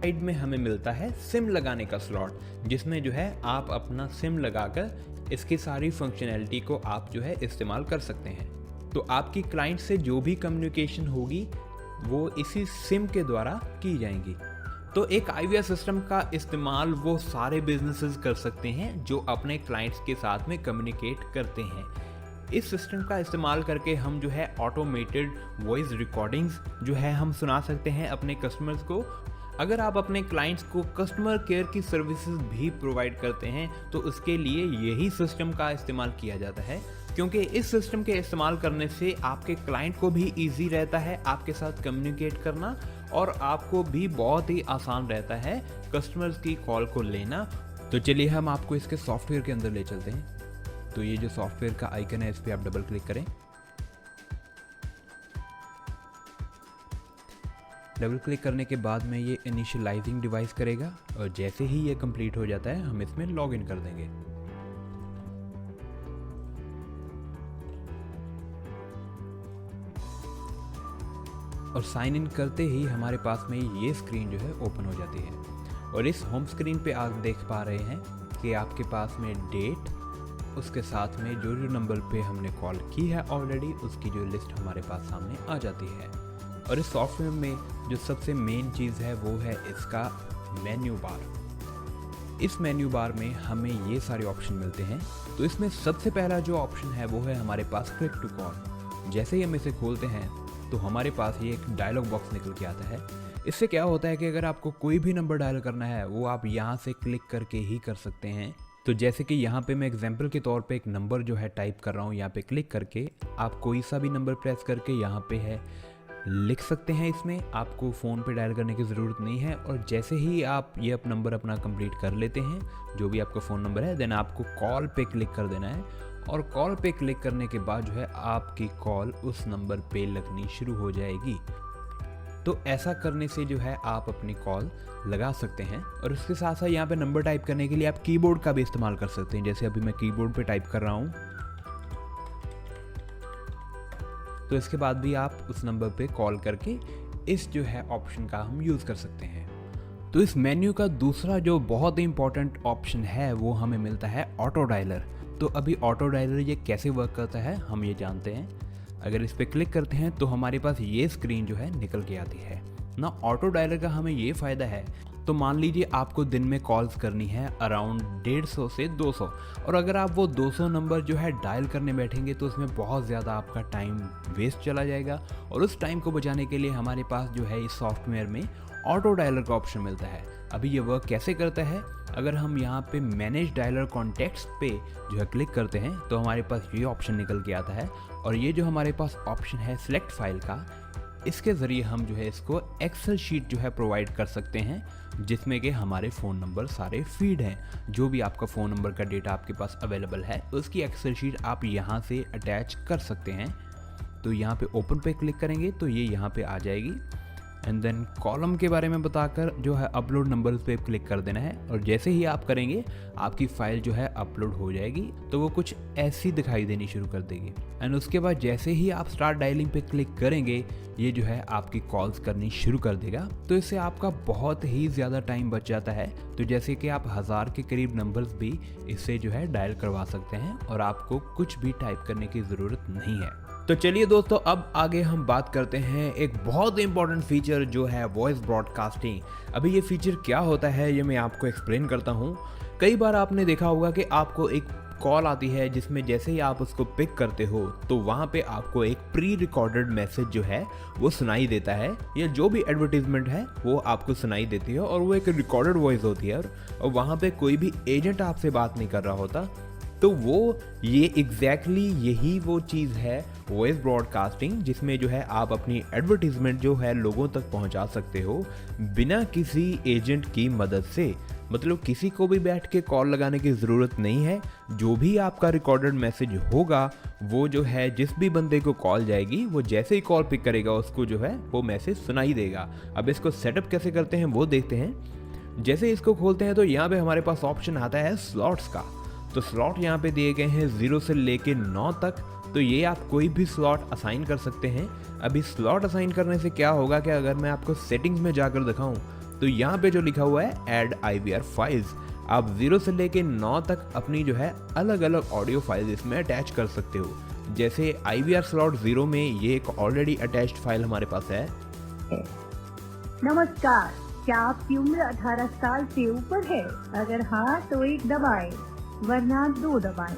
Side में हमें मिलता है सिम लगाने का स्लॉट, जिसमें जो है आप अपना सिम लगाकर इसकी सारी फंक्शनैलिटी को आप जो है इस्तेमाल कर सकते हैं। तो आपकी क्लाइंट से जो भी कम्युनिकेशन होगी वो इसी सिम के द्वारा की जाएंगी। तो एक IVR सिस्टम का इस्तेमाल वो सारे बिजनेसेस कर सकते हैं जो अपने क्लाइंट्स के साथ में कम्युनिकेट करते हैं। इस सिस्टम का इस्तेमाल करके हम जो है ऑटोमेटेड वॉइस रिकॉर्डिंग्स जो है हम सुना सकते हैं अपने कस्टमर्स को। अगर आप अपने क्लाइंट्स को कस्टमर केयर की सर्विसेज भी प्रोवाइड करते हैं तो उसके लिए यही सिस्टम का इस्तेमाल किया जाता है, क्योंकि इस सिस्टम के इस्तेमाल करने से आपके क्लाइंट को भी ईजी रहता है आपके साथ कम्युनिकेट करना, और आपको भी बहुत ही आसान रहता है कस्टमर्स की कॉल को लेना। तो चलिए हम आपको इसके सॉफ्टवेयर के अंदर ले चलते हैं। तो ये जो सॉफ्टवेयर का आइकन है इस पर आप डबल क्लिक करें। डबल क्लिक करने के बाद में ये इनिशियलाइजिंग डिवाइस करेगा, और जैसे ही ये कंप्लीट हो जाता है हम इसमें लॉग इन कर देंगे। और साइन इन करते ही हमारे पास में ये स्क्रीन जो है ओपन हो जाती है, और इस होम स्क्रीन पे आप देख पा रहे हैं कि आपके पास में डेट, उसके साथ में जो जो नंबर पे हमने कॉल की है ऑलरेडी उसकी जो लिस्ट हमारे पास सामने आ जाती है। और इस सॉफ्टवेयर में जो सबसे मेन चीज़ है वो है इसका मेन्यू बार। इस मेन्यू बार में हमें ये सारे ऑप्शन मिलते हैं। तो इसमें सबसे पहला जो ऑप्शन है वो है हमारे पास क्लिक टू कॉल। जैसे ही हम इसे खोलते हैं तो हमारे पास ये एक डायलॉग बॉक्स निकल के आता है। इससे क्या होता है कि अगर आपको कोई भी नंबर डायल करना है वो आप यहाँ से क्लिक करके ही कर सकते हैं। तो जैसे कि यहाँ पे मैं एग्जांपल के तौर पे एक नंबर जो है टाइप कर रहा हूँ, यहाँ पे क्लिक करके आप कोई सा भी नंबर प्रेस करके यहाँ पे है लिख सकते हैं। इसमें आपको फ़ोन पे डायल करने की ज़रूरत नहीं है। और जैसे ही आप ये नंबर अपना कंप्लीट कर लेते हैं जो भी आपका फ़ोन नंबर है, देन आपको कॉल पे क्लिक कर देना है। और कॉल पे क्लिक करने के बाद जो है आपकी कॉल उस नंबर पे लगनी शुरू हो जाएगी। तो ऐसा करने से जो है आप अपनी कॉल लगा सकते हैं। और उसके साथ साथ यहाँ पे नंबर टाइप करने के लिए आप कीबोर्ड का भी इस्तेमाल कर सकते हैं। जैसे अभी मैं कीबोर्ड पे टाइप कर रहा हूँ, तो इसके बाद भी आप उस नंबर पे कॉल करके इस जो है ऑप्शन का हम यूज़ कर सकते हैं। तो इस मेन्यू का दूसरा जो बहुत ही इंपॉर्टेंट ऑप्शन है वो हमें मिलता है ऑटो डायलर। तो अभी ऑटो डायलर ये कैसे वर्क करता है हम ये जानते हैं। अगर इस पर क्लिक करते हैं तो हमारे पास ये स्क्रीन जो है निकल के आती है ना। ऑटो डायलर का हमें ये फ़ायदा है, तो मान लीजिए आपको दिन में कॉल्स करनी है अराउंड 150 से 200, और अगर आप वो 200 नंबर जो है डायल करने बैठेंगे तो उसमें बहुत ज़्यादा आपका टाइम वेस्ट चला जाएगा। और उस टाइम को बचाने के लिए हमारे पास जो है इस सॉफ्टवेयर में ऑटो डायलर का ऑप्शन मिलता है। अभी ये वर्क कैसे करता है, अगर हम यहाँ पे मैनेज डायलर कॉन्टेक्ट्स पे जो है क्लिक करते हैं तो हमारे पास ये ऑप्शन निकल के आता है। और ये जो हमारे पास ऑप्शन है सिलेक्ट फाइल का, इसके ज़रिए हम जो है इसको एक्सेल शीट जो है प्रोवाइड कर सकते हैं, जिसमें कि हमारे फ़ोन नंबर सारे फीड हैं। जो भी आपका फ़ोन नंबर का डेटा आपके पास अवेलेबल है उसकी एक्सेल शीट आप यहाँ से अटैच कर सकते हैं। तो यहाँ पे ओपन पे क्लिक करेंगे तो ये यहाँ पे आ जाएगी। एंड देन कॉलम के बारे में बताकर जो है अपलोड नंबर पे क्लिक कर देना है, और जैसे ही आप करेंगे आपकी फ़ाइल जो है अपलोड हो जाएगी। तो वो कुछ ऐसी दिखाई देनी शुरू कर देगी। एंड उसके बाद जैसे ही आप स्टार्ट डायलिंग पे क्लिक करेंगे ये जो है आपकी कॉल्स करनी शुरू कर देगा। तो इससे आपका बहुत ही ज़्यादा टाइम बच जाता है। तो जैसे कि आप 1000 के करीब नंबर्स भी इससे जो है डायल करवा सकते हैं और आपको कुछ भी टाइप करने की ज़रूरत नहीं है। तो चलिए दोस्तों, अब आगे हम बात करते हैं एक बहुत इंपॉर्टेंट फीचर जो है वॉइस ब्रॉडकास्टिंग। अभी ये फीचर क्या होता है ये मैं आपको एक्सप्लेन करता हूँ। कई बार आपने देखा होगा कि आपको एक कॉल आती है जिसमें जैसे ही आप उसको पिक करते हो तो वहाँ पे आपको एक प्री रिकॉर्डेड मैसेज जो है वो सुनाई देता है, या जो भी एडवर्टीजमेंट है वो आपको सुनाई देती है, और वो एक रिकॉर्डेड वॉइस होती है। और वहाँ पे कोई भी एजेंट आपसे बात नहीं कर रहा होता। तो वो ये एग्जैक्टली यही वो चीज़ है वॉइस ब्रॉडकास्टिंग, जिसमें जो है आप अपनी एडवर्टीजमेंट जो है लोगों तक पहुंचा सकते हो बिना किसी एजेंट की मदद से। मतलब किसी को भी बैठ के कॉल लगाने की ज़रूरत नहीं है। जो भी आपका रिकॉर्डेड मैसेज होगा वो जो है जिस भी बंदे को कॉल जाएगी वो जैसे ही कॉल पिक करेगा उसको जो है वो मैसेज सुनाई देगा। अब इसको सेटअप कैसे करते हैं वो देखते हैं। जैसे इसको खोलते हैं तो यहाँ पे हमारे पास ऑप्शन आता है स्लॉट्स का। तो स्लॉट यहाँ पे दिए गए हैं 0 से लेके 9 तक। तो ये आप कोई भी स्लॉट असाइन कर सकते हैं। अभी स्लॉट असाइन करने से क्या होगा कि अगर मैं आपको सेटिंग्स में जाकर दिखाऊं तो यहाँ पे जो लिखा हुआ है ऐड IVR फाइल्स, आप 0 से लेके 9 तक अपनी जो है अलग अलग ऑडियो फाइल्स इसमें अटैच कर सकते हो। जैसे IVR स्लॉट 0 में ये एक ऑलरेडी अटैच्ड फाइल हमारे पास है। नमस्कार, क्या आपकी उम्र 18 साल से ऊपर है? अगर हाँ तो 1 दबाएं, वरना 2 दबाएं।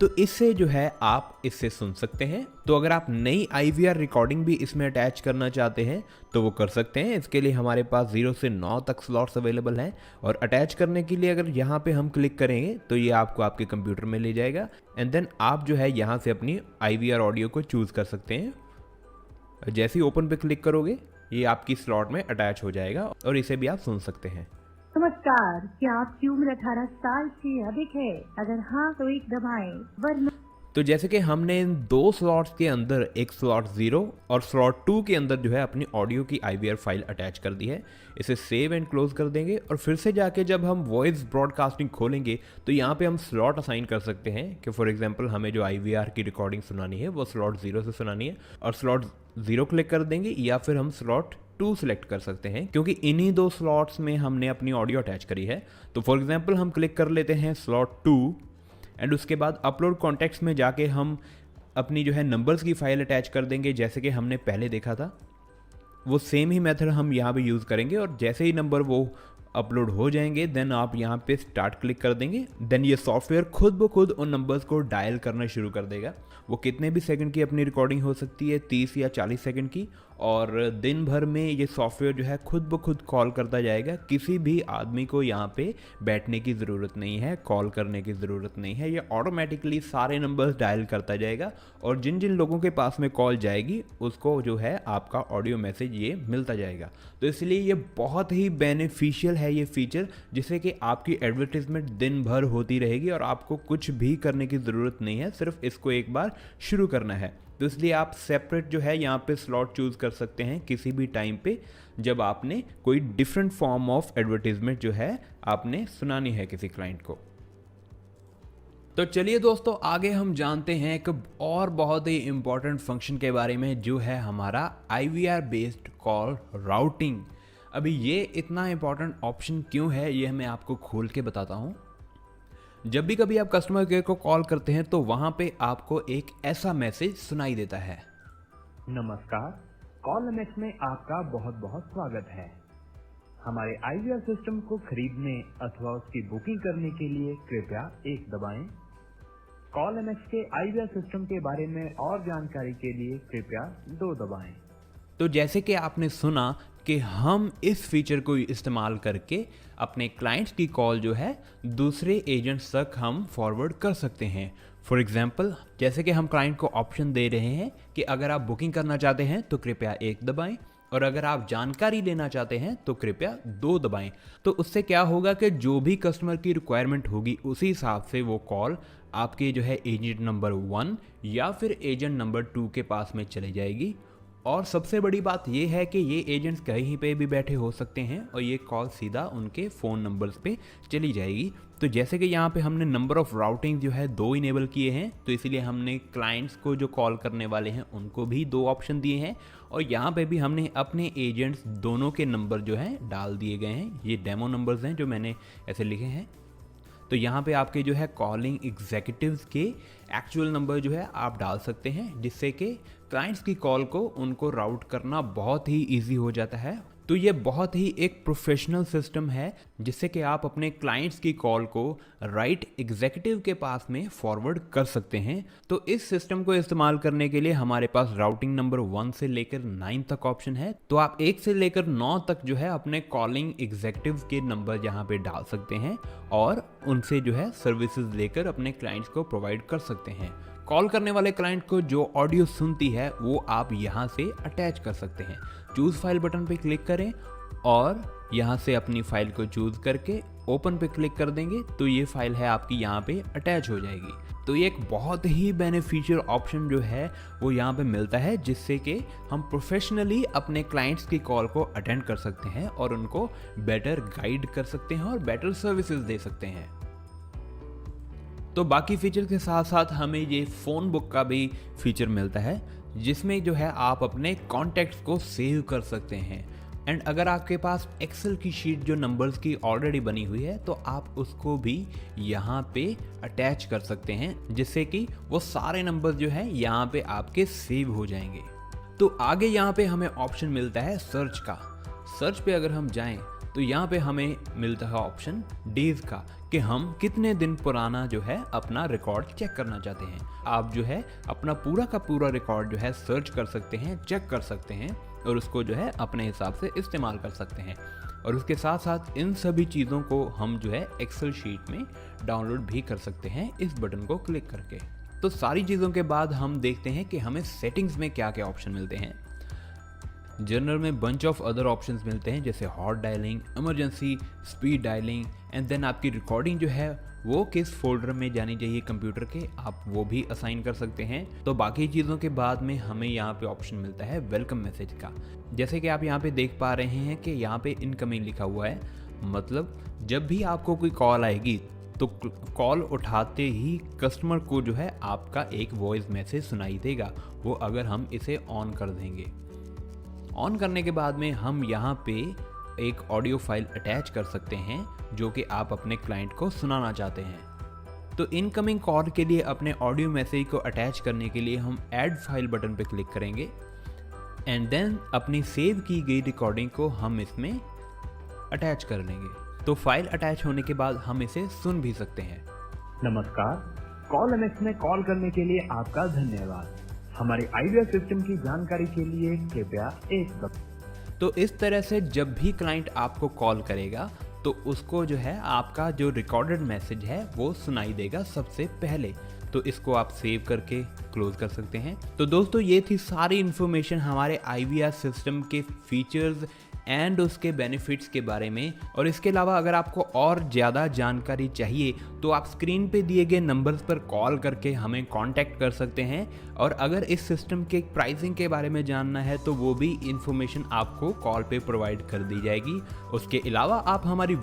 तो इससे जो है आप इससे सुन सकते हैं। तो अगर आप नई IVR रिकॉर्डिंग भी इसमें अटैच करना चाहते हैं तो वो कर सकते हैं। इसके लिए हमारे पास 0 से 9 तक स्लॉट्स अवेलेबल हैं और अटैच करने के लिए अगर यहाँ पे हम क्लिक करेंगे तो ये आपको आपके कंप्यूटर में ले जाएगा एंड देन आप जो है यहाँ से अपनी IVR ऑडियो को चूज़ कर सकते हैं। जैसे ही ओपन पे क्लिक करोगे ये आपकी स्लॉट में अटैच हो जाएगा और इसे भी आप सुन सकते हैं। नमस्कार, क्या आपकी उम्र 18 साल से अधिक है? अगर हाँ तो 1 दबाएं, वरना। तो जैसे कि हमने इन 2 स्लॉट्स के अंदर एक स्लॉट 0 और स्लॉट 2 के अंदर जो है अपनी ऑडियो की IVR फाइल अटैच कर दी है। इसे सेव एंड क्लोज कर देंगे और फिर से जाके जब हम वॉइस ब्रॉडकास्टिंग खोलेंगे तो यहाँ पे हम स्लॉट असाइन कर सकते हैं कि फॉर एग्जांपल हमें जो IVR की रिकॉर्डिंग सुनानी है वो स्लॉट 0 से सुनानी है और स्लॉट 0 क्लिक कर देंगे या फिर हम स्लॉट 2 सिलेक्ट कर सकते हैं क्योंकि इन्हीं 2 स्लॉट्स में हमने अपनी ऑडियो अटैच करी है। तो फॉर एग्जांपल हम क्लिक कर लेते हैं स्लॉट 2 एंड उसके बाद अपलोड कॉन्टेक्ट्स में जाके हम अपनी जो है नंबर्स की फाइल अटैच कर देंगे जैसे कि हमने पहले देखा था। वो सेम ही मेथड हम यहाँ पे यूज़ करेंगे और जैसे ही नंबर वो अपलोड हो जाएंगे देन आप यहाँ पे स्टार्ट क्लिक कर देंगे। देन ये सॉफ्टवेयर खुद ब खुद उन नंबर्स को डायल करना शुरू कर देगा। वो कितने भी सेकंड की अपनी रिकॉर्डिंग हो सकती है, 30 या 40 सेकंड की, और दिन भर में ये सॉफ्टवेयर जो है खुद ब खुद कॉल करता जाएगा। किसी भी आदमी को यहाँ पे बैठने की ज़रूरत नहीं है, कॉल करने की ज़रूरत नहीं है। ये ऑटोमेटिकली सारे नंबर्स डायल करता जाएगा और जिन जिन लोगों के पास में कॉल जाएगी उसको जो है आपका ऑडियो मैसेज ये मिलता जाएगा। तो इसलिए ये बहुत ही बेनिफिशियल है ये फीचर, जिससे कि आपकी एडवर्टीजमेंट दिन भर होती रहेगी और आपको कुछ भी करने की ज़रूरत नहीं है, सिर्फ इसको एक बार शुरू करना है। तो इसलिए आप सेपरेट जो है यहाँ पे स्लॉट चूज़ कर सकते हैं किसी भी टाइम पे जब आपने कोई डिफरेंट फॉर्म ऑफ एडवर्टीजमेंट जो है आपने सुनानी है किसी क्लाइंट को। तो चलिए दोस्तों, आगे हम जानते हैं एक और बहुत ही इम्पॉर्टेंट फंक्शन के बारे में जो है हमारा IVR बेस्ड कॉल राउटिंग। अभी ये इतना इम्पॉर्टेंट ऑप्शन क्यों है ये मैं आपको खोल के बताता हूँ। जब भी कभी आप कस्टमर केयर को कॉल करते हैं तो वहाँ पे आपको एक ऐसा मैसेज सुनाई देता है। नमस्कार, कॉल MX में आपका बहुत बहुत स्वागत है। हमारे IVR सिस्टम को खरीदने अथवा उसकी बुकिंग करने के लिए कृपया 1 दबाएं। कॉल MX के IVR सिस्टम के बारे में और जानकारी के लिए कृपया 2 दबाएं। तो जैसे कि आपने सुना कि हम इस फीचर को इस्तेमाल करके अपने क्लाइंट्स की कॉल जो है दूसरे एजेंट्स तक हम फॉरवर्ड कर सकते हैं। फॉर एग्जांपल, जैसे कि हम क्लाइंट को ऑप्शन दे रहे हैं कि अगर आप बुकिंग करना चाहते हैं तो कृपया 1 दबाएं और अगर आप जानकारी लेना चाहते हैं तो कृपया 2 दबाएं। तो उससे क्या होगा कि जो भी कस्टमर की रिक्वायरमेंट होगी उसी हिसाब से वो कॉल आपके जो है एजेंट नंबर 1 या फिर एजेंट नंबर 2 के पास में चली जाएगी। और सबसे बड़ी बात ये है कि ये एजेंट्स कहीं पे भी बैठे हो सकते हैं और ये कॉल सीधा उनके फ़ोन नंबर्स पे चली जाएगी। तो जैसे कि यहाँ पे हमने नंबर ऑफ़ राउटिंग जो है 2 इनेबल किए हैं, तो इसीलिए हमने क्लाइंट्स को जो कॉल करने वाले हैं उनको भी 2 ऑप्शन दिए हैं और यहाँ पे भी हमने अपने एजेंट्स दोनों के नंबर जो हैं डाल दिए गए हैं। ये डेमो नंबर्स हैं जो मैंने ऐसे लिखे हैं। तो यहाँ पे आपके जो है कॉलिंग एग्जीक्यूटिव्स के एक्चुअल नंबर जो है आप डाल सकते हैं, जिससे कि क्लाइंट्स की कॉल को उनको राउट करना बहुत ही इजी हो जाता है। तो ये बहुत ही एक प्रोफेशनल सिस्टम है जिससे कि आप अपने क्लाइंट्स की कॉल को राइट एग्जीक्यूटिव के पास में फॉरवर्ड कर सकते हैं। तो इस सिस्टम को इस्तेमाल करने के लिए हमारे पास राउटिंग नंबर 1 से लेकर 9 तक ऑप्शन है। तो आप 1 से लेकर 9 तक जो है अपने कॉलिंग एग्जीक्यूटिव के नंबर यहाँ पे डाल सकते हैं और उनसे जो है सर्विसेज लेकर अपने क्लाइंट्स को प्रोवाइड कर सकते हैं। कॉल करने वाले क्लाइंट को जो ऑडियो सुनती है वो आप यहाँ से अटैच कर सकते हैं। चूज़ फाइल बटन पे क्लिक करें और यहाँ से अपनी फाइल को चूज़ करके ओपन पे क्लिक कर देंगे तो ये फाइल है आपकी यहाँ पे अटैच हो जाएगी। तो ये एक बहुत ही बेनिफिशियल ऑप्शन जो है वो यहाँ पे मिलता है, जिससे कि हम प्रोफेशनली अपने क्लाइंट्स की कॉल को अटेंड कर सकते हैं और उनको बेटर गाइड कर सकते हैं और बेटर सर्विसेज दे सकते हैं। तो बाकी फीचर के साथ साथ हमें ये फ़ोन बुक का भी फीचर मिलता है, जिसमें जो है आप अपने कॉन्टैक्ट्स को सेव कर सकते हैं। एंड अगर आपके पास एक्सेल की शीट जो नंबर्स की ऑलरेडी बनी हुई है तो आप उसको भी यहाँ पे अटैच कर सकते हैं, जिससे कि वो सारे नंबर्स जो है यहाँ पे आपके सेव हो जाएंगे। तो आगे यहाँ पे हमें ऑप्शन मिलता है सर्च का। सर्च पे अगर हम जाएं तो यहाँ पे हमें मिलता है ऑप्शन डेज का, कि हम कितने दिन पुराना जो है अपना रिकॉर्ड चेक करना चाहते हैं। आप जो है अपना पूरा का पूरा रिकॉर्ड जो है सर्च कर सकते हैं, चेक कर सकते हैं और उसको जो है अपने हिसाब से इस्तेमाल कर सकते हैं। और उसके साथ साथ इन सभी चीज़ों को हम जो है एक्सेल शीट में डाउनलोड भी कर सकते हैं इस बटन को क्लिक करके। तो सारी चीज़ों के बाद हम देखते हैं कि हमें सेटिंग्स में क्या क्या ऑप्शन मिलते हैं। जनरल में बंच ऑफ अदर ऑप्शंस मिलते हैं, जैसे hot dialing, emergency, speed dialing and then आपकी रिकॉर्डिंग जो है वो किस फोल्डर में जानी चाहिए कंप्यूटर के, आप वो भी असाइन कर सकते हैं। तो बाकी चीज़ों के बाद में हमें यहाँ पे ऑप्शन मिलता है वेलकम मैसेज का। जैसे कि आप यहाँ पे देख पा रहे हैं कि यहाँ पे इनकमिंग लिखा हुआ है, मतलब जब भी आपको कोई कॉल आएगी तो कॉल उठाते ही कस्टमर को जो है आपका एक वॉइस मैसेज सुनाई देगा, वो अगर हम इसे ऑन कर देंगे। ऑन करने के बाद में हम यहाँ पे एक ऑडियो फाइल अटैच कर सकते हैं जो कि आप अपने क्लाइंट को सुनाना चाहते हैं। तो इनकमिंग कॉल के लिए अपने ऑडियो मैसेज को अटैच करने के लिए हम ऐड फाइल बटन पे क्लिक करेंगे एंड देन अपनी सेव की गई रिकॉर्डिंग को हम इसमें अटैच कर लेंगे। तो फाइल अटैच होने के बाद हम इसे सुन भी सकते हैं। नमस्कार, कॉल एमएक्स में कॉल करने के लिए आपका धन्यवाद। हमारे आइडिया सिस्टम की जानकारी के लिए कृपया एक दबाएं। तो इस तरह से जब भी क्लाइंट आपको कॉल करेगा तो उसको जो है आपका जो रिकॉर्डेड मैसेज है वो सुनाई देगा सबसे पहले। तो इसको आप सेव करके क्लोज कर सकते हैं। तो दोस्तों ये थी सारी इन्फॉर्मेशन हमारे IVR सिस्टम के फीचर्स एंड उसके बेनिफिट्स के बारे में। और इसके अलावा अगर आपको और ज़्यादा जानकारी चाहिए तो आप स्क्रीन पे दिए गए नंबर्स पर कॉल करके हमें कांटेक्ट कर सकते हैं। और अगर इस सिस्टम के प्राइसिंग के बारे में जानना है तो वो भी इन्फॉर्मेशन आपको कॉल पे प्रोवाइड कर दी जाएगी। उसके अलावा आप हमारी